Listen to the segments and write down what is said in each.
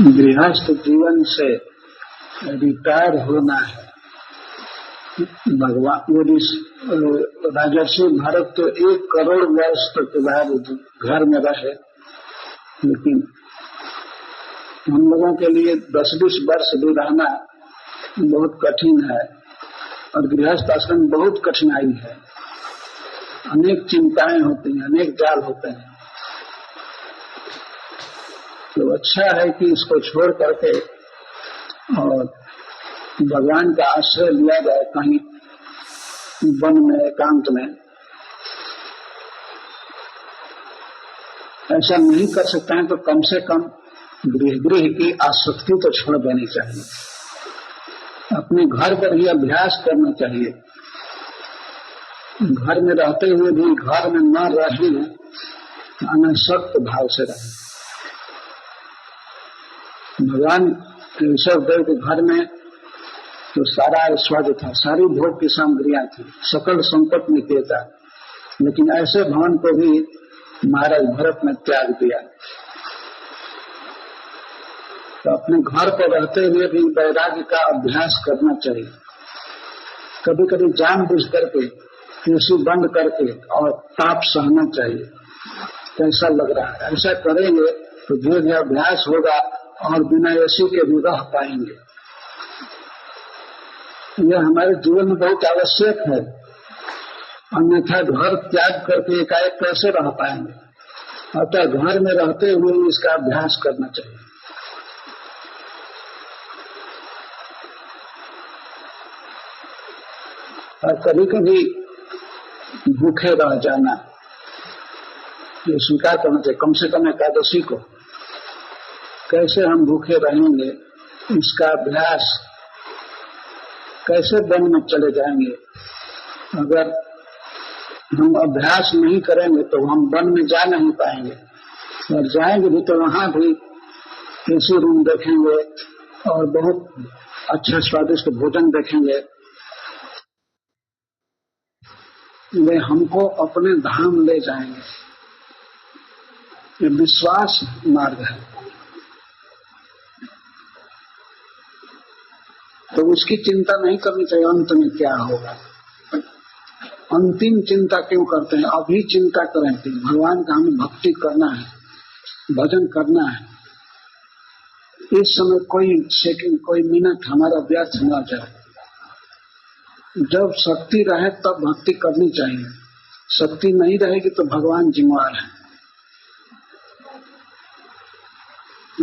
गृहस्थ जीवन से रिटायर होना है। भगवान वो राजर्षि भरत तो 1 करोड़ वर्ष तक बाद घर में रहे, लेकिन हम लोगों के लिए 10-20 वर्ष भी रहना बहुत कठिन है। और गृहस्थ आश्रम बहुत कठिनाई है, अनेक चिंताएं होती हैं, अनेक जाल होते हैं। तो अच्छा है कि इसको छोड़ करके और भगवान का आश्रय लिया जाए कहीं वन में, एकांत में। ऐसा नहीं कर सकते हैं तो कम से कम गृह की आसक्ति तो छोड़ देनी चाहिए। अपने घर पर ही अभ्यास करना चाहिए। घर में रहते हुए भी घर में न रहे, अनासक्त भाव से रहे। भगवान ऋषभ देव के घर में तो सारा ऐश्वर्य था, सारी भोग की सामग्रियां थी, सकल संपत्ति निकेता, लेकिन ऐसे भवन को भी महाराज भरत ने त्याग दिया। तो अपने घर पर रहते हुए भी वैराग्य का अभ्यास करना चाहिए। कभी कभी जानबूझ करके एसी बंद करके और ताप सहना चाहिए। कैसा लग रहा है, ऐसा करेंगे तो धीरे धीरे अभ्यास होगा और बिना एसी के भी रह पाएंगे। यह हमारे जीवन में बहुत आवश्यक है, अन्यथा घर त्याग करके एकाएक कैसे रह पाएंगे। अतः घर में रहते हुए इसका अभ्यास करना चाहिए। और कभी कभी भूखे रह जाना ये स्वीकार करना चाहिए, कम से कम एकादशी को। कैसे हम भूखे रहेंगे, इसका अभ्यास कैसे वन में चले जाएंगे। अगर हम अभ्यास नहीं करेंगे तो हम वन में जा नहीं पाएंगे, और जाएंगे भी तो वहां भी एसी रूम देखेंगे और बहुत अच्छा स्वादिष्ट भोजन देखेंगे। वे हमको अपने धाम ले जाएंगे। ये विश्वास मार्ग है। तो उसकी चिंता नहीं करनी चाहिए अंत में क्या होगा। अंतिम चिंता क्यों करते हैं, अभी चिंता करें कि भगवान का हमें भक्ति करना है, भजन करना है। इस समय कोई सेकंड, कोई मिनट हमारा व्यर्थ न जाए। जब शक्ति रहे तब भक्ति करनी चाहिए, शक्ति नहीं रहेगी तो भगवान जिम्मेवार है।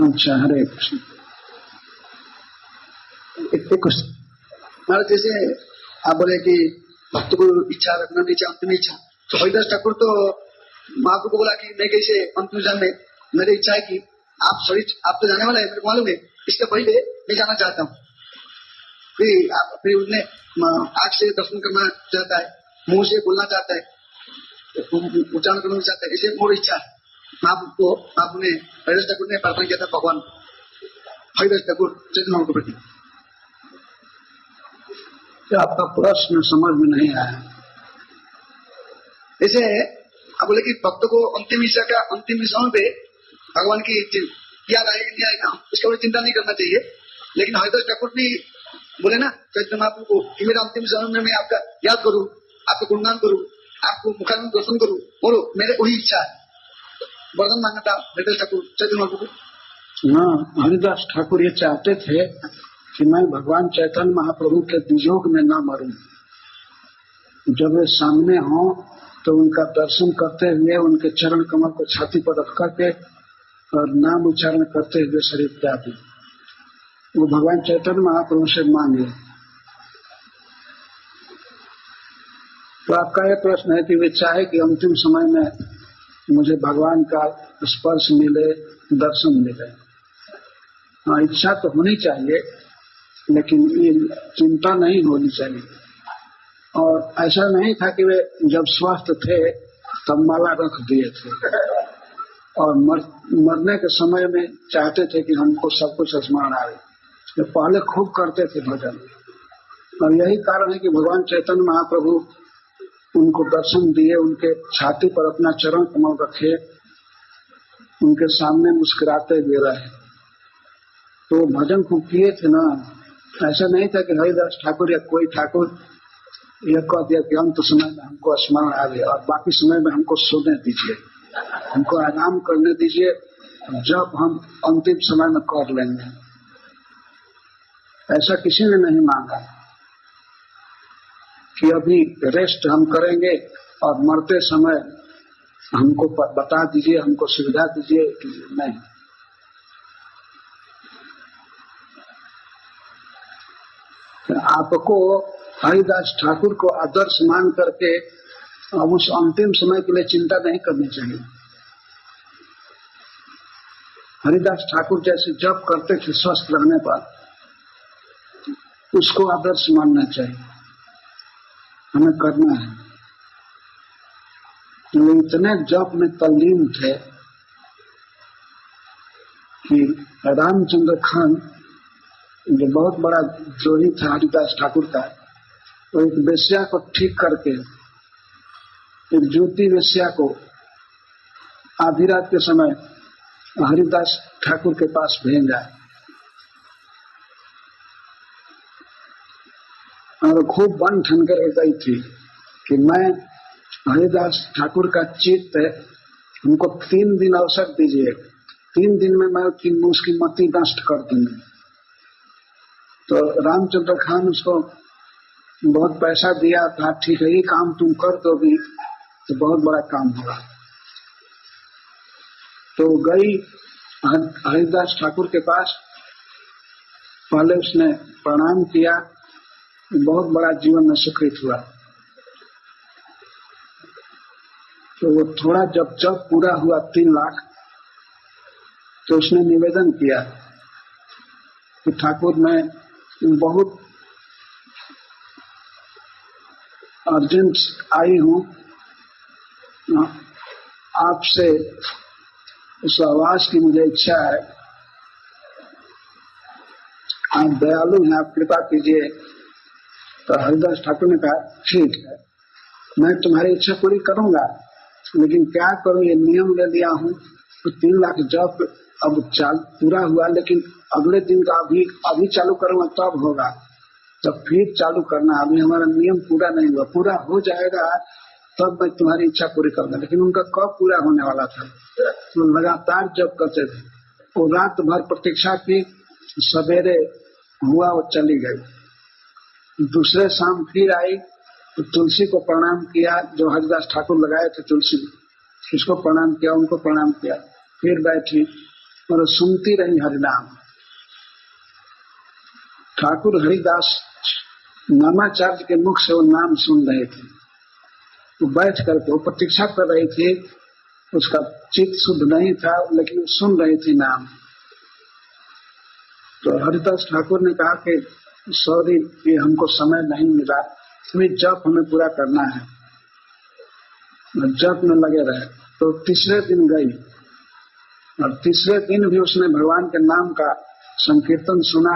अच्छा, हरे कृष्ण। महाराज जैसे आप बोले कि भक्त को इच्छा रखना नहीं चाहिए, अंतिम इच्छा। तो हरिदास ठाकुर तो महाप्रभु को बोला कि मैं कैसे अंतिम जन्म में मेरी इच्छा है कि आप तो जाने वाला है, मेरे को मालूम है, इसके पहले मैं जाना चाहता हूँ। फिर उसने आँख से दर्शन करना चाहता है, मुंह से बोलना चाहता है, उच्चारण करना चाहता है, इसे मोर इच्छा है। महाप्रभु ने हरिदास ठाकुर ने प्रार्थना किया था भगवान हरिदास ठाकुर चैतन्य के प्रति। आपका प्रश्न समझ में नहीं आया। ऐसे आप बोले कि भक्त को अंतिम इच्छा का अंतिम समय पे भगवान की याद आएगी नहीं आएगा, उसके बारे चिंता नहीं करना चाहिए। लेकिन हरिदास ठाकुर भी बोले ना चैतन्य महाप्रभु को कि मेरा अंतिम समय में मैं आपका याद करूं, आपका गुणगान करूं, आपको मुखारविंद दर्शन करूं, और मेरे वही इच्छा है। वरदान मांगा था हरिदास ठाकुर चैतन्य महाप्रभु को। हाँ, हरिदास ठाकुर ये चाहते थे कि मैं भगवान चैतन्य महाप्रभु के वियोग में न मरूं। जब वे सामने हों तो उनका दर्शन करते हुए उनके चरण कमल को छाती पर रख करके और नाम उच्चारण करते हुए शरीर त्याग दें। वो भगवान चैतन्य महाप्रभु से मांगे। तो आपका यह प्रश्न है कि वे चाहे कि अंतिम समय में मुझे भगवान का स्पर्श मिले, दर्शन मिले। हाँ, इच्छा तो होनी चाहिए, लेकिन ये चिंता नहीं होनी चाहिए। और ऐसा नहीं था कि वे जब स्वस्थ थे तब माला रख दिए थे और मरने के समय में चाहते थे कि हमको सब कुछ स्मरण आए। वे पहले खूब करते थे भजन, और यही कारण है कि भगवान चैतन्य महाप्रभु उनको दर्शन दिए, उनके छाती पर अपना चरण कमल रखे, उनके सामने मुस्कुराते हुए रहे। तो भजन खूब किए थे ना। ऐसा नहीं था कि हरिदास ठाकुर या कोई ठाकुर यह कह दिया कि अंत समय में हमको स्मरण आ गया और बाकी समय में हमको सोने दीजिए, हमको आराम करने दीजिए, जब हम अंतिम समय में कर लेंगे। ऐसा किसी ने नहीं मांगा कि अभी रेस्ट हम करेंगे और मरते समय हमको बता दीजिए, हमको सुविधा दीजिए। नहीं, आपको हरिदास ठाकुर को आदर्श मान करके अब उस अंतिम समय के लिए चिंता नहीं करनी चाहिए। हरिदास ठाकुर जैसे जप करते थे स्वस्थ रहने पर, उसको आदर्श मानना चाहिए, हमें करना है। वो इतने जप में तल्लीन थे कि रामचंद्र खान जो बहुत बड़ा द्रोही था हरिदास ठाकुर का, वो एक वेश्या को ठीक करके, एक ज्योति वेश्या को आधी रात के समय हरिदास ठाकुर के पास भेजा और खूब बन ठन कर गई थी कि मैं हरिदास ठाकुर का चित्त है, हमको 3 दिन अवसर दीजिए, 3 दिन में मैं उसकी मति नष्ट कर दूंगी। तो रामचंद्र खान उसको बहुत पैसा दिया था, ठीक है ये काम तुम कर दोगी तो बहुत बड़ा काम होगा। तो गई हरिदास ठाकुर के पास, पहले उसने प्रणाम किया, बहुत बड़ा जीवन में सुखित हुआ। तो वो थोड़ा जब पूरा हुआ 3 लाख, तो उसने निवेदन किया कि ठाकुर मैं बहुत अर्जेंट आई हूँ, आपसे उस आवास की मुझे इच्छा है, आप दयालु हैं, आप कृपा कीजिए। तो हरिदास ठाकुर ने कहा ठीक है, मैं तुम्हारी इच्छा पूरी करूंगा, लेकिन क्या करूं, ये नियम ले लिया हूं तो 3 लाख जब अब पूरा हुआ, लेकिन अगले दिन का अभी चालू करूंगा तब होगा, तब फिर चालू करना, अभी हमारा नियम पूरा नहीं हुआ, पूरा हो जाएगा तब मैं तुम्हारी इच्छा पूरी करूंगा। लेकिन उनका कब पूरा होने वाला था, तो लगातार जब करते थे, वो रात भर प्रतीक्षा की, सवेरे हुआ वो चली गई। दूसरे शाम फिर आई तो तुलसी को प्रणाम किया, जो हरिदास ठाकुर लगाए थे तुलसी, उसको प्रणाम किया, उनको प्रणाम किया, फिर बैठी और सुनती रही हरिनाम। ठाकुर हरिदास नामाचार्य के मुख से वो नाम सुन रहे थे, वो बैठ करके वो प्रतीक्षा कर रही थी, उसका चित्त शुद्ध नहीं था लेकिन वो सुन रही थी नाम। तो हरिदास ठाकुर ने कहा कि सॉरी, ये हमको समय नहीं मिला, तुम्हें जप हमें पूरा करना है, जप में लगे रहे। तो तीसरे दिन गई और तीसरे दिन भी उसने भगवान के नाम का संकीर्तन सुना,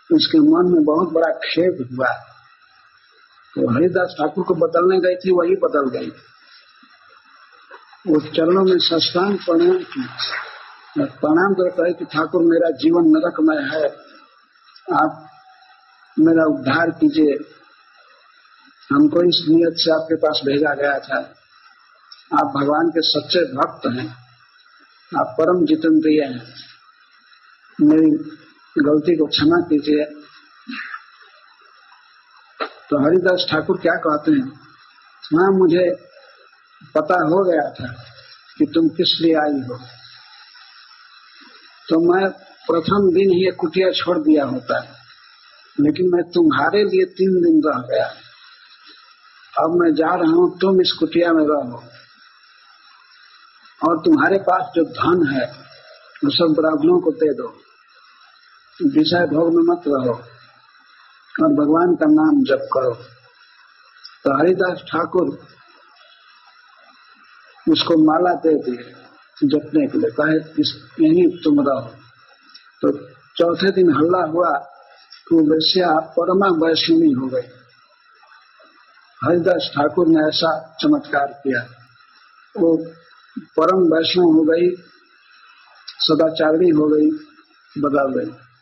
उसके मन में बहुत बड़ा खेद हुआ। तो हरिदास ठाकुर को बदलने गई थी, वही बदल गई। वो चरणों में साष्टांग प्रणाम की, प्रणाम कर कहे कि ठाकुर मेरा जीवन नरकमय है, आप मेरा उद्धार कीजिए, हमको इस नियत से आपके पास भेजा गया था, आप भगवान के सच्चे भक्त हैं, आप परम जितेंद्रिय हैं, मेरी गलती को क्षमा कीजिए। तो हरिदास ठाकुर क्या कहते हैं, हाँ मुझे पता हो गया था कि तुम किस लिए आई हो, तो मैं प्रथम दिन ही एक कुटिया छोड़ दिया होता है, लेकिन मैं तुम्हारे लिए 3 दिन रह गया, अब मैं जा रहा हूं, तुम इस कुटिया में रहो और तुम्हारे पास जो धन है वो सब ब्राह्मणों को दे दो, विषय भोग में मत रहो और भगवान का नाम जप करो। तो हरिदास ठाकुर उसको माला दे दिए जपने के लिए, कहे यही तुम रहो। तो चौथे दिन हल्ला हुआ तो वैश्या परमा वैष्णवी हो गई। हरिदास ठाकुर ने ऐसा चमत्कार किया, वो परम वैष्णव हो गई, सदाचारिणी हो गई, बदल रहे हैं।